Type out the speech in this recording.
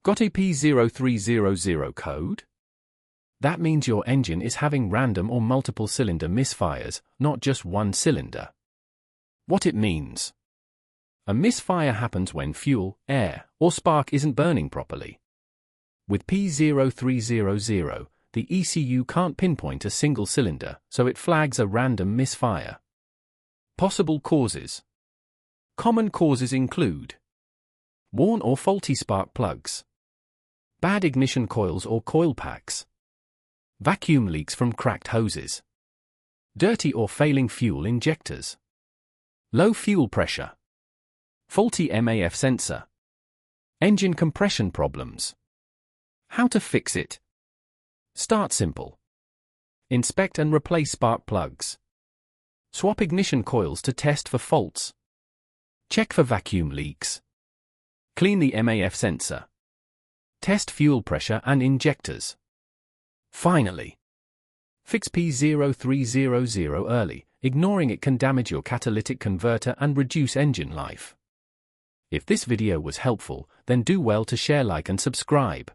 Got a P0300 code? That means your engine is having random or multiple cylinder misfires, not just one cylinder. What it means? A misfire happens when fuel, air, or spark isn't burning properly. With P0300, the ECU can't pinpoint a single cylinder, so it flags a random misfire. Possible causes. Common causes include worn or faulty spark plugs, bad ignition coils or coil packs, vacuum leaks from cracked hoses, dirty or failing fuel injectors, low fuel pressure, faulty MAF sensor, engine compression problems. How to fix it? Start simple. Inspect and replace spark plugs. Swap ignition coils to test for faults. Check for vacuum leaks. Clean the MAF sensor. Test fuel pressure and injectors. Finally, fix P0300 early. Ignoring it can damage your catalytic converter and reduce engine life. If this video was helpful, then do well to share, like and subscribe.